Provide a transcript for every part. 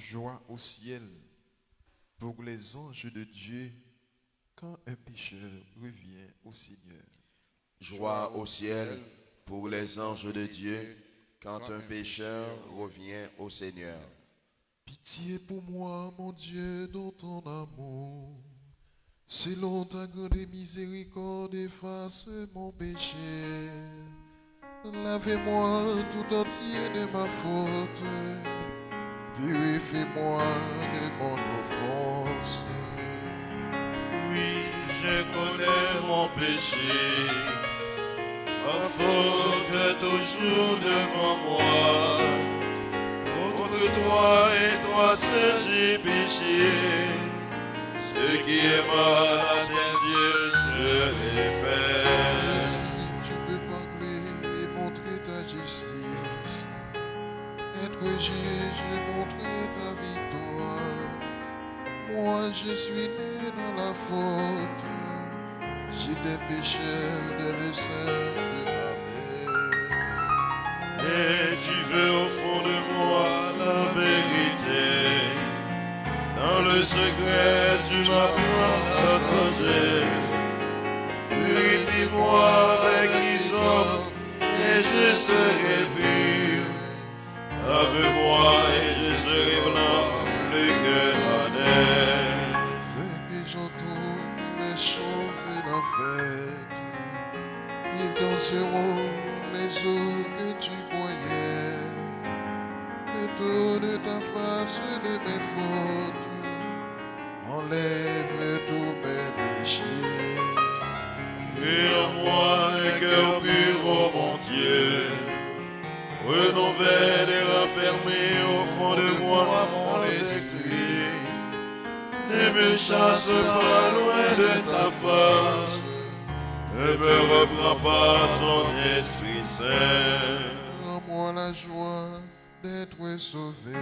Joie au ciel pour les anges de Dieu quand un pécheur revient au Seigneur. Joie au ciel pour les anges de Dieu quand un pécheur revient au Seigneur. Pitié pour moi, mon Dieu, dans ton amour. Selon ta grande miséricorde, efface mon péché. Lavez-moi tout entier de ma faute. Purifie-moi de mon offense. Oui, je connais mon péché. Ma faute est toujours devant moi. Contre toi et toi seul j'ai péché. Ce qui est mal à tes yeux, je l'ai fait. Si tu peux parler et montrer ta justice, être juge et montrer ta victoire. Moi je suis né dans la faute, j'étais pécheur dès le sein de ma mère. Et tu veux au fond de moi la vérité. Dans le secret, tu m'apprends la sagesse. Purifie-moi avec l'hysope et je serai pur. Lave-moi et je serai blanc, plus que la neige. Dès que j'entends les chants et la fête, ils danseront les eaux que tu boyais. Tourne ta face de mes fautes, enlève tous mes péchés. Crée en moi un cœur pur, ô mon Dieu. Renouvelle et raffermis au fond de moi mon esprit. Ne me chasse pas loin de ta face. Ne me reprends pas ton Esprit Saint. Rends-moi la joie d'être sauvé.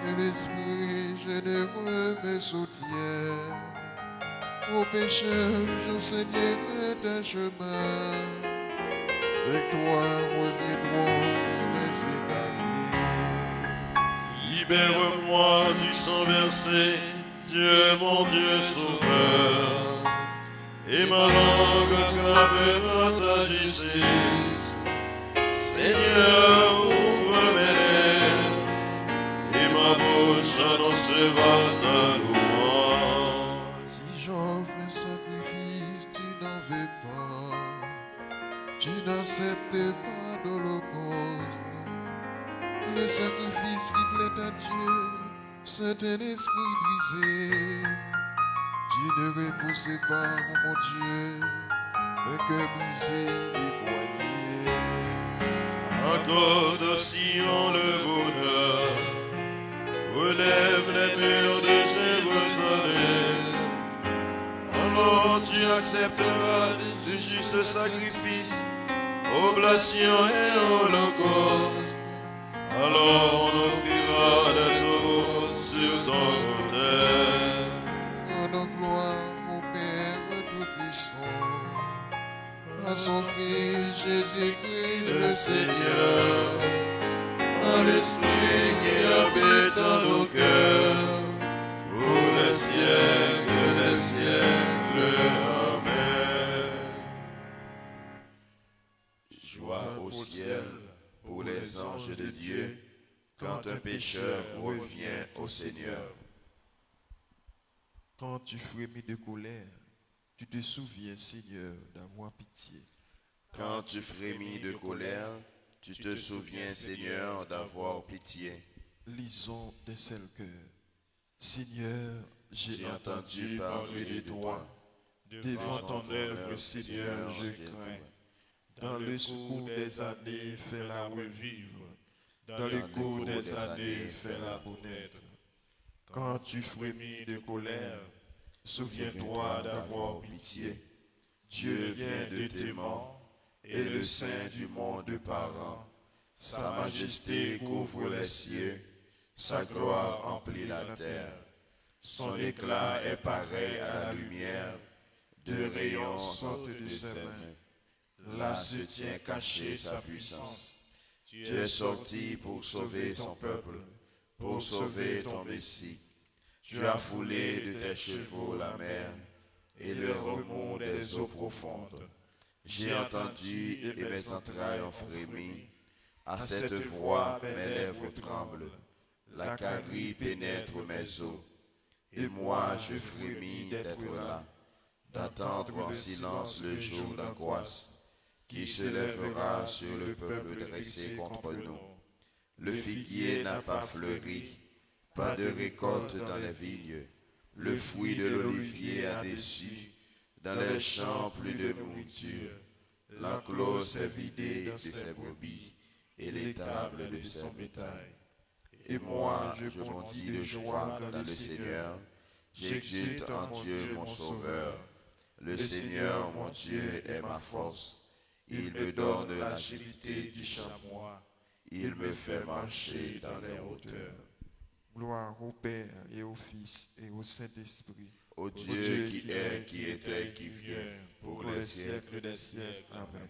Et l'esprit généreux me soutient. Ô pécheur, j'enseignerai tes chemins. Avec toi reviendront les égarés. Libère-moi du sang versé, Dieu mon Dieu sauveur. Et ma langue clamera ta justice. Seigneur, ouvre mes lèvres, et ma bouche annoncera ta louange. Si j'offre un sacrifice, tu n'en veux pas. Tu n'acceptes pas d'holocauste. Le sacrifice qui plaît à Dieu, c'est un esprit brisé. Tu ne repousses pas, oh mon Dieu, un cœur brisé et broyé. Accorde au Sion le bonheur, relève les murs de Jérusalem. Alors tu accepteras de justes sacrifices, oblations et holocaustes. Alors on offrira des taureaux sur ton autel. Rendons gloire au Père Tout-Puissant, à son Fils Jésus-Christ le Seigneur, À l'Esprit qui habite en nos cœurs, pour les siècles des siècles. Amen. Joie au ciel pour les anges de Dieu quand un pécheur revient au Seigneur. Quand tu frémis de colère, tu te souviens, Seigneur, d'avoir pitié. Quand tu frémis de colère, tu te souviens, Seigneur, d'avoir pitié. Lisons d'un seul cœur. Seigneur, J'ai entendu parler de toi. devant ton œuvre, Seigneur, je crains. Dans le secours des années, fais-la revivre. Dans le cours des années, fais-la renaître. Quand tu frémis de colère, souviens-toi d'avoir pitié. Dieu vient de tes morts, et le Saint du monde parent. Sa majesté couvre les cieux, sa gloire emplit la terre. Son éclat est pareil à la lumière, deux rayons sortent de ses mains. Là se tient cachée sa puissance. Tu es sorti pour sauver ton peuple. pour sauver ton Messie. Tu as foulé de tes chevaux la mer et le remous des eaux profondes. J'ai entendu et mes entrailles ont frémi. À cette voix, mes lèvres tremblent. La carie pénètre mes os. Et moi, je frémis d'être là, d'attendre en silence le jour d'angoisse qui se lèvera sur le peuple dressé contre nous. Le figuier n'a pas fleuri, pas de récolte dans les vignes. Le fruit de l'olivier a déçu, dans les champs plus de nourriture. L'enclos s'est vidé de ses brebis et l'étable de son bétail. Et moi, je bondis de joie dans le Seigneur. J'exulte en Dieu mon Sauveur. Le Seigneur, mon Dieu, est ma force. Il me donne l'agilité du chamois. Il me fait marcher dans les hauteurs. Gloire au Père et au Fils et au Saint-Esprit. Au Dieu qui est, qui était et qui vient, pour les siècles des siècles. Amen.